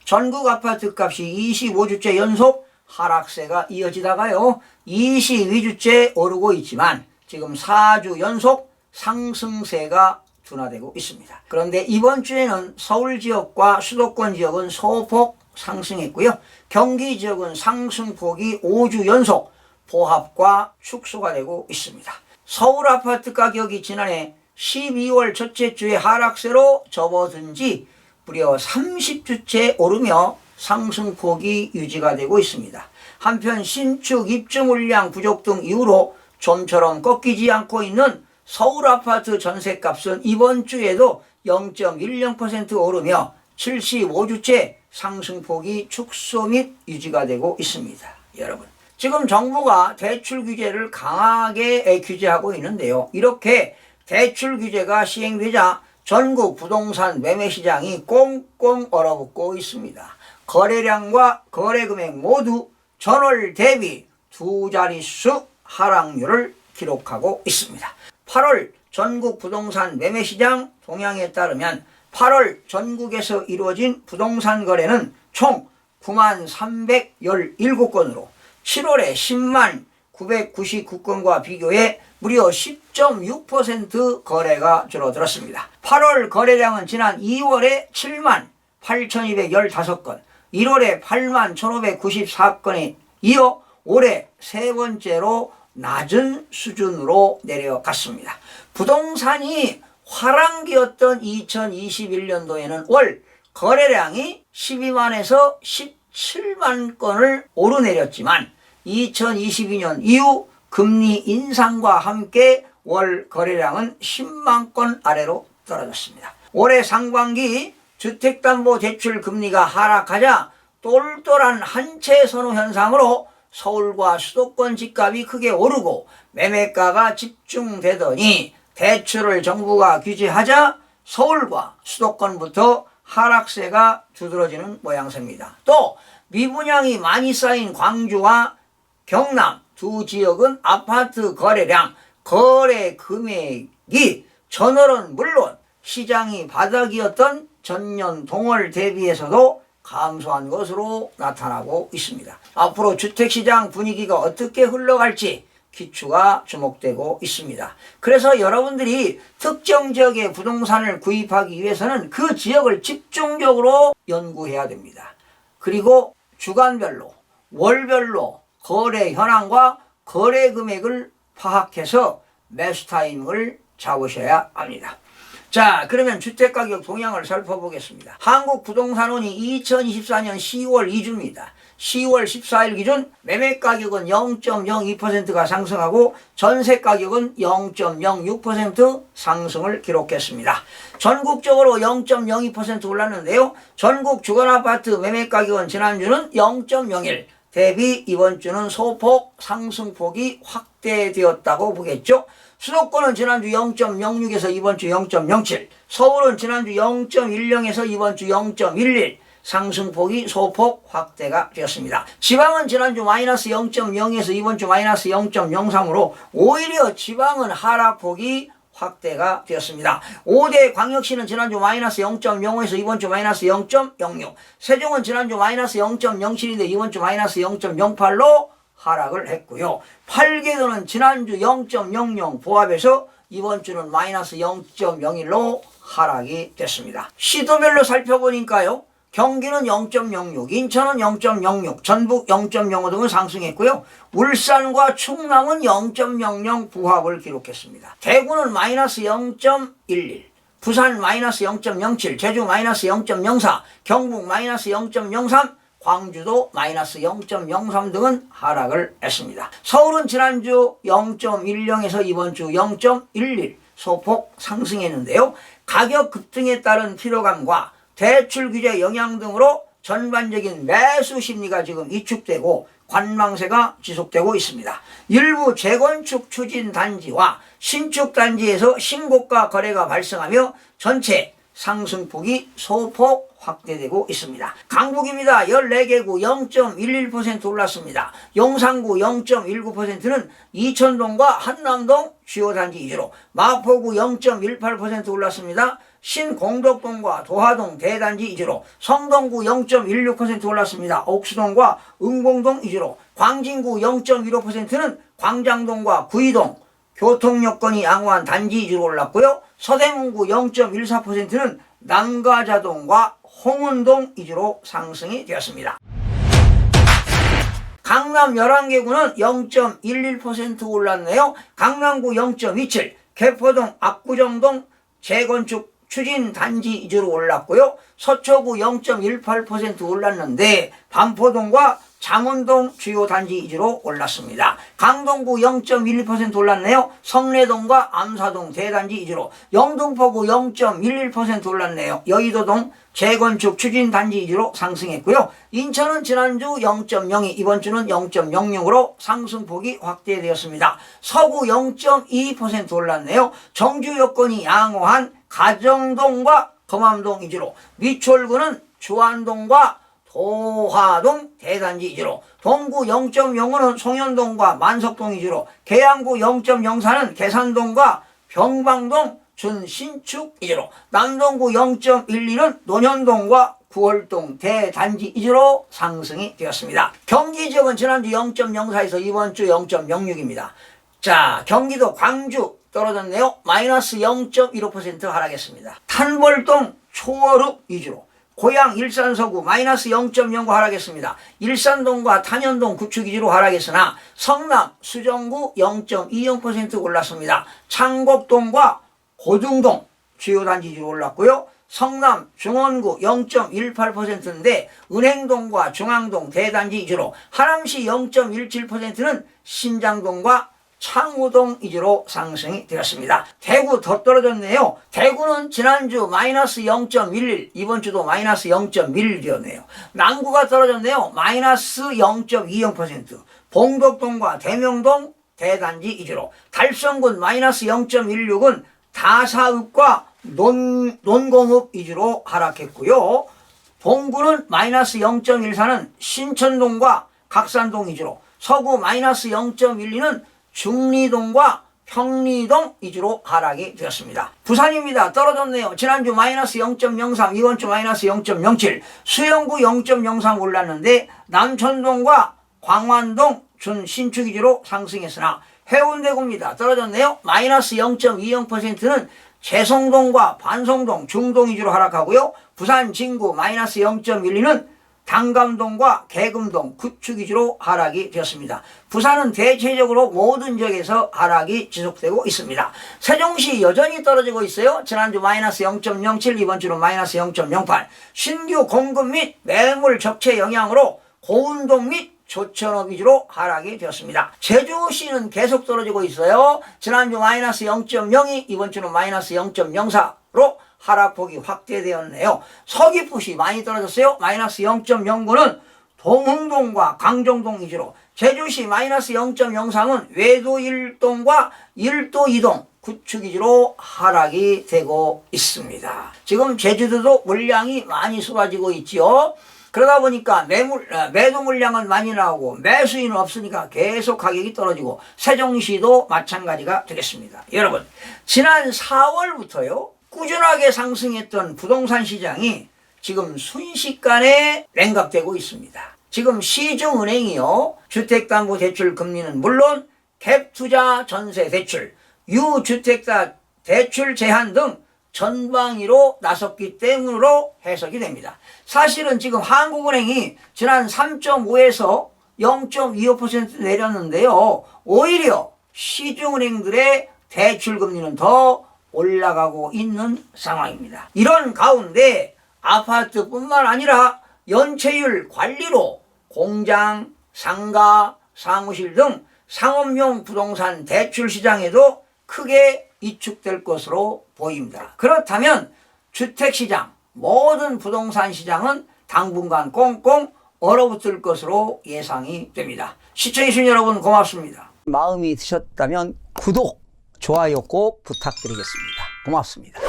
전국 아파트 값이 25주째 연속 하락세가 이어지다가요 22주째 오르고 있지만 지금 4주 연속 상승세가 둔화되고 있습니다. 그런데 이번 주에는 서울 지역과 수도권 지역은 소폭 상승했고요. 경기 지역은 상승폭이 5주 연속 보합과 축소가 되고 있습니다. 서울 아파트 가격이 지난해 12월 첫째 주에 하락세로 접어든 지 무려 30주째 오르며 상승폭이 유지가 되고 있습니다. 한편 신축 입주 물량 부족 등 이유로 좀처럼 꺾이지 않고 있는 서울 아파트 전셋값은 이번 주에도 0.10% 오르며 75주째 상승폭이 축소 및 유지가 되고 있습니다. 여러분, 지금 정부가 대출 규제를 강하게 규제하고 있는데요. 이렇게 대출 규제가 시행되자 전국 부동산 매매 시장이 꽁꽁 얼어붙고 있습니다. 거래량과 거래금액 모두 전월 대비 두 자릿수 하락률을 기록하고 있습니다. 8월 전국 부동산 매매 시장 동향에 따르면 8월 전국에서 이루어진 부동산 거래는 총 9317건으로 7월에 10만 999건과 비교해 무려 10.6% 거래가 줄어들었습니다. 8월 거래량은 지난 2월에 7만 8215건, 1월에 8만 1594건에 이어 올해 세 번째로 낮은 수준으로 내려갔습니다. 부동산이 화랑기였던 2021년도에는 월 거래량이 12만에서 17만 건을 오르내렸지만 2022년 이후 금리 인상과 함께 월 거래량은 10만 건 아래로 떨어졌습니다. 올해 상반기 주택담보대출 금리가 하락하자 똘똘한 한채 선호 현상으로 서울과 수도권 집값이 크게 오르고 매매가가 집중되더니 대출을 정부가 규제하자 서울과 수도권부터 하락세가 두드러지는 모양새입니다. 또 미분양이 많이 쌓인 광주와 경남 두 지역은 아파트 거래량, 거래 금액이 전월은 물론 시장이 바닥이었던 전년 동월 대비해서도 감소한 것으로 나타나고 있습니다. 앞으로 주택시장 분위기가 어떻게 흘러갈지 기추가 주목되고 있습니다. 그래서 여러분들이 특정 지역의 부동산을 구입하기 위해서는 그 지역을 집중적으로 연구해야 됩니다. 그리고 주간별로, 월별로 거래 현황과 거래 금액을 파악해서 매수 타이밍을 잡으셔야 합니다. 자, 그러면 주택가격 동향을 살펴보겠습니다. 한국부동산원이 2024년 10월 2주입니다. 10월 14일 기준 매매가격은 0.02%가 상승하고 전세가격은 0.06% 상승을 기록했습니다. 전국적으로 0.02% 올랐는데요. 전국 주거아파트 매매가격은 지난주는 0.01, 대비 이번 주는 소폭 상승폭이 확대되었다고 보겠죠. 수도권은 지난주 0.06에서 이번 주 0.07, 서울은 지난주 0.10에서 이번 주 0.11, 상승폭이 소폭 확대가 되었습니다. 지방은 지난주 마이너스 0.0에서 이번 주 마이너스 0.03으로 오히려 지방은 하락폭이 확대가 되었습니다. 5대 광역시는 지난주 마이너스 0.05에서 이번 주 마이너스 0.06, 세종은 지난주 마이너스 0.07인데 이번 주 마이너스 0.08로 하락을 했고요. 8개도는 지난주 0.00 보합해서 이번 주는 마이너스 0.01로 하락이 됐습니다. 시도별로 살펴보니까요. 경기는 0.06, 인천은 0.06, 전북 0.05 등은 상승했고요. 울산과 충남은 0.00 부합을 기록했습니다. 대구는 마이너스 0.11, 부산 마이너스 0.07, 제주 마이너스 0.04, 경북 마이너스 0.03, 광주도 마이너스 0.03 등은 하락을 했습니다. 서울은 지난주 0.10에서 이번 주 0.11 소폭 상승했는데요. 가격 급등에 따른 피로감과 대출 규제 영향 등으로 전반적인 매수 심리가 지금 위축되고 관망세가 지속되고 있습니다. 일부 재건축 추진 단지와 신축 단지에서 신고가 거래가 발생하며 전체 상승폭이 소폭 확대되고 있습니다. 강북입니다. 14개구 0.11% 올랐습니다. 용산구 0.19%는 이천동과 한남동 주요 단지 위주로, 마포구 0.18% 올랐습니다. 신공덕동과 도화동 대단지 위주로 성동구 0.16% 올랐습니다. 옥수동과 은공동 위주로 광진구 0.15%는 광장동과 구이동 교통여건이 양호한 단지 위주로 올랐고요. 서대문구 0.14%는 남가자동과 홍은동 위주로 상승이 되었습니다. 강남 11개구는 0.11% 올랐네요. 강남구 0.27%, 개포동, 압구정동 재건축 추진 단지 위주로 올랐고요. 서초구 0.18% 올랐는데 반포동과 장원동 주요 단지 위주로 올랐습니다. 강동구 0.12% 올랐네요. 성내동과 암사동 대단지 위주로. 영등포구 0.11% 올랐네요. 여의도동 재건축 추진 단지 위주로 상승했고요. 인천은 지난주 0.02, 이번 주는 0.06으로 상승폭이 확대되었습니다. 서구 0.2% 올랐네요. 정주 여건이 양호한 가정동과 검암동 위주로. 미추홀구는 주안동과 도화동 대단지 위주로. 동구 0.05는 송현동과 만석동 위주로. 계양구 0.04는 계산동과 병방동 준신축 위주로. 남동구 0.12는 논현동과 구월동 대단지 위주로 상승이 되었습니다. 경기 지역은 지난주 0.04에서 이번 주 0.06입니다. 자, 경기도 광주 떨어졌네요. 마이너스 0.15% 하락했습니다. 탄볼동 초월읍 위주로. 고양 일산서구 마이너스 0.09 하락했습니다. 일산동과 탄현동 구축 위주로 하락했으나 성남 수정구 0.20% 올랐습니다. 창곡동과 고등동 주요 단지 위주로 올랐고요. 성남 중원구 0.18%인데 은행동과 중앙동 대단지 위주로. 하남시 0.17%는 신장동과 창우동 위주로 상승이 되었습니다. 대구 더 떨어졌네요. 대구는 지난주 마이너스 0.11, 이번 주도 마이너스 0.11이었네요. 남구가 떨어졌네요. 마이너스 0.20%. 봉덕동과 대명동 대단지 위주로. 달성군 마이너스 0.16은 다사읍과 논공읍 위주로 하락했고요. 동구는 마이너스 0.14는 신천동과 각산동 위주로. 서구 마이너스 0.12는 중리동과 평리동 위주로 하락이 되었습니다. 부산입니다. 떨어졌네요. 지난주 마이너스 0.03, 이번 주 마이너스 0.07, 수영구 0.03 올랐는데 남천동과 광완동 준신축 위주로 상승했으나 해운대구입니다. 떨어졌네요. 마이너스 0.20%는 재성동과 반성동, 중동 위주로 하락하고요. 부산 진구 마이너스 0.12는 당감동과 계금동 구축 위주로 하락이 되었습니다. 부산은 대체적으로 모든 지역에서 하락이 지속되고 있습니다. 세종시 여전히 떨어지고 있어요. 지난주 마이너스 0.07, 이번 주는 마이너스 0.08. 신규 공급 및 매물 적체 영향으로 고운동 및 조천업 위주로 하락이 되었습니다. 제주시는 계속 떨어지고 있어요. 지난주 마이너스 0.02, 이번 주는 마이너스 0.04로 하락폭이 확대되었네요. 서귀포시 많이 떨어졌어요. 마이너스 0.09는 동흥동과 강정동 위주로. 제주시 마이너스 0.03은 외도 1동과 일도 2동 구축 위주로 하락이 되고 있습니다. 지금 제주도도 물량이 많이 쏟아지고 있지요. 그러다 보니까 매도 물량은 많이 나오고 매수인은 없으니까 계속 가격이 떨어지고 세종시도 마찬가지가 되겠습니다. 여러분, 지난 4월부터요. 꾸준하게 상승했던 부동산 시장이 지금 순식간에 냉각되고 있습니다. 지금 시중은행이요. 주택담보대출 금리는 물론 갭투자 전세대출, 유주택자 대출 제한 등 전방위로 나섰기 때문으로 해석이 됩니다. 사실은 지금 한국은행이 지난 3.5에서 0.25% 내렸는데요. 오히려 시중은행들의 대출금리는 더 올라가고 있는 상황입니다. 이런 가운데 아파트뿐만 아니라 연체율 관리로 공장, 상가, 사무실 등 상업용 부동산 대출 시장에도 크게 위축될 것으로 보입니다. 그렇다면 주택시장, 모든 부동산 시장은 당분간 꽁꽁 얼어붙을 것으로 예상이 됩니다. 시청해주신 여러분 고맙습니다. 마음이 드셨다면 구독, 좋아요 꼭 부탁드리겠습니다. 고맙습니다.